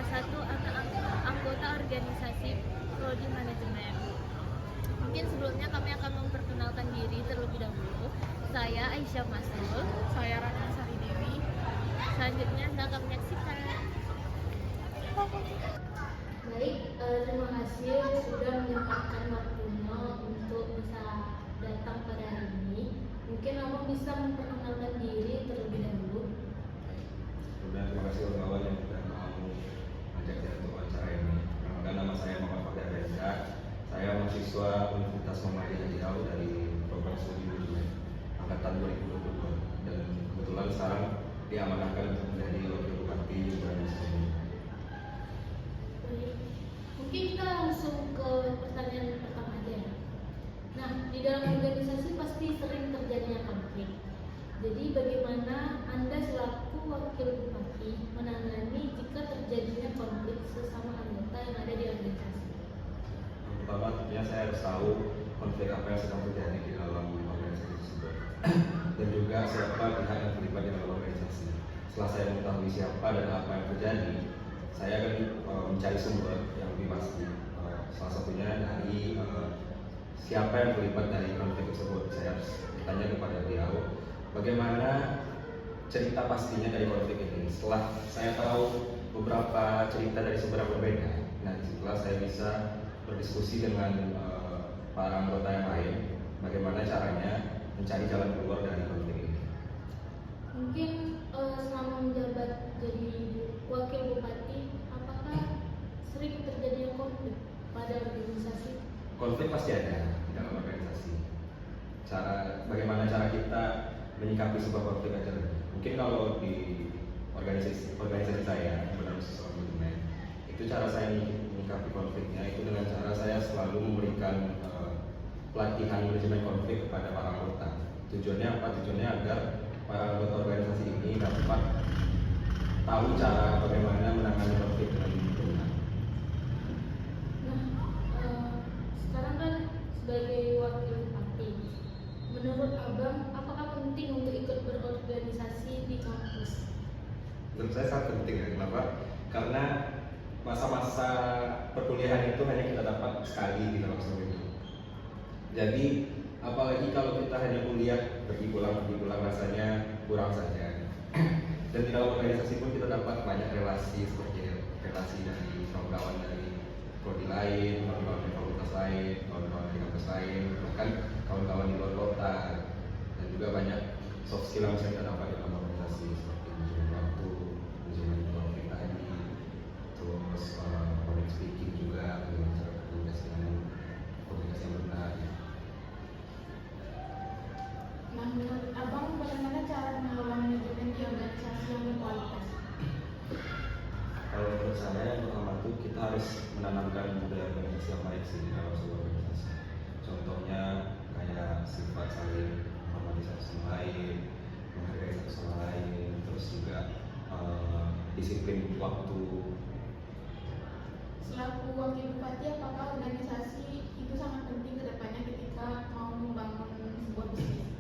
salah satu anggota organisasi Prodi Manajemen. Mungkin sebelumnya kami akan memperkenalkan diri terlebih dahulu. Saya Aisyah Masrul. Saya Ratna Sari Dewi. Selanjutnya Anda akan menyaksikan. Baik, terima kasih sudah menyempatkan waktunya untuk bisa datang pada hari ini. Mungkin Abang bisa memperkenalkan diri terlebih dahulu. Terima kasih kawan-kawan yang sudah mau ajak saya untuk wawancara ini. Perkenalkan, nama saya Muhammad Fajar Rendra. Saya mahasiswa Universitas Muhammadiyah Riau dari program studi manajemen angkatan 2022 dan kebetulan sekarang diamanahkan untuk menjadi wakil bupati organisasi ini. Mungkin kita langsung ke pertanyaan pertama aja. Nah, di dalam organisasi pasti sering terjadinya konflik. Jadi bagaimana Anda selaku wakil bupati menangani jika terjadinya konflik sesama anggota yang ada di organisasi? Yang pertama tentunya saya harus tahu konflik apa yang sedang terjadi di dalam organisasi tersebut dan juga siapa pihak yang terlibat di dalam organisasi. Setelah saya mengetahui siapa dan apa yang terjadi, saya akan mencari sumber yang lebih pasti. Salah satunya dari siapa yang terlibat dari konflik tersebut. Saya harus bertanya kepada beliau bagaimana cerita pastinya dari konflik ini. Setelah saya tahu beberapa cerita dari sumber yang berbeda, nah disitulah saya bisa berdiskusi dengan para anggota yang lain bagaimana caranya mencari jalan keluar dari konflik ini. Mungkin selama menjabat jadi wakil bupati, apakah sering terjadinya konflik pada organisasi? Konflik pasti ada di dalam organisasi. Bagaimana cara kita menyikapi sebuah konflik aja. Mungkin kalau di organisasi saya yang benar sesuatu manajemen, itu cara saya menyikapi konfliknya itu dengan cara saya selalu memberikan pelatihan manajemen konflik kepada para anggota. Tujuannya apa? Tujuannya agar para anggota organisasi ini dapat tahu cara bagaimana menangani konflik dengan benar. Nah, sekarang kan sebagai wakil bupati, menurut Abang, apakah penting untuk ikut berorganisasi di kampus? Menurut saya sangat penting ya. Kenapa? Karena masa-masa perkuliahan itu hanya kita dapat sekali di dalam semester. Jadi apalagi kalau kita hanya kuliah pergi pulang rasanya kurang saja. Dan di dalam organisasi pun kita dapat banyak relasi seperti relasi dari kawan-kawan dari prodi lain, kawan-kawan dari fakultas lain, kawan-kawan dari kampus lain, bahkan kawan-kawan di luar kota, dan juga banyak soft skill yang bisa kita dapat di dalam organisasi seperti manajemen waktu, manajemen konflik tadi, terus public speaking juga, bagaimana cara komunikasi yang benar. Nah, menurut Abang, bagaimana cara mengelola manajemen di organisasi yang berkualitas? Kalau menurut saya yang pertama itu kita harus menanamkan budaya organisasi yang baik sih di dalam sebuah organisasi. Contohnya kayak sifat saling menghormati satu sama lain, menghargai satu sama lain, terus juga disiplin waktu. Selaku wakil bupati, apakah organisasi itu sangat penting ke depannya ketika mau membangun sebuah bisnis?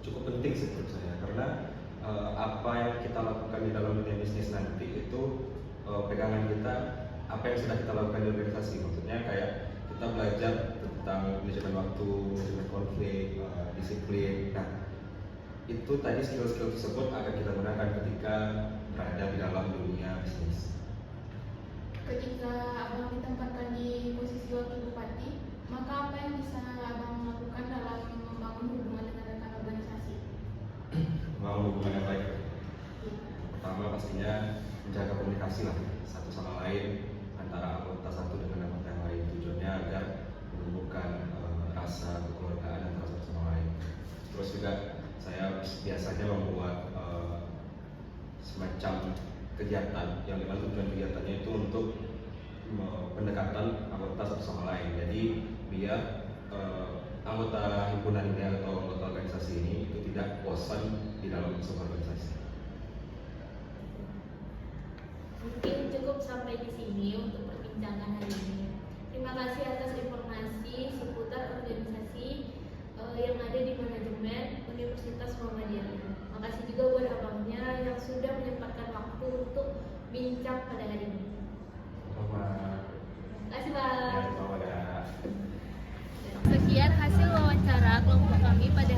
Cukup penting sih menurut saya karena apa yang kita lakukan di dalam dunia bisnis nanti itu pegangan kita apa yang sudah kita lakukan di organisasi. Maksudnya kayak kita belajar tentang manajemen waktu, manajemen konflik, disiplin. Nah itu tadi skill-skill tersebut akan kita gunakan ketika berada di dalam dunia bisnis. Ketika Abang ditempatkan di posisi wakil bupati, maka apa yang bisa Abang lakukan dalam membangun hubungan dengan rekan organisasi? Membangun hubungan yang baik. Pertama pastinya menjaga komunikasi lah satu sama lain antara anggota satu dengan anggota yang lain. Tujuannya agar menumbuhkan rasa kekeluargaan antara satu sama lain. Terus juga saya biasanya membuat semacam kegiatan yang dimana tujuan kegiatannya itu untuk pendekatan anggota satu sama lain. Jadi biar anggota himpunan ini atau anggota organisasi ini itu tidak bosan di dalam sebuah organisasi. Mungkin cukup sampai di sini untuk perbincangan hari ini. Terima kasih atas informasi seputar organisasi yang ada di manajemen Universitas Muhammadiyah. Makasih juga buat abangnya yang sudah menyempatkan waktu untuk bincang pada hari ini. Sama. Terima kasih Bang. Ya, sama ya. Sekian hasil wawancara kelompok kami pada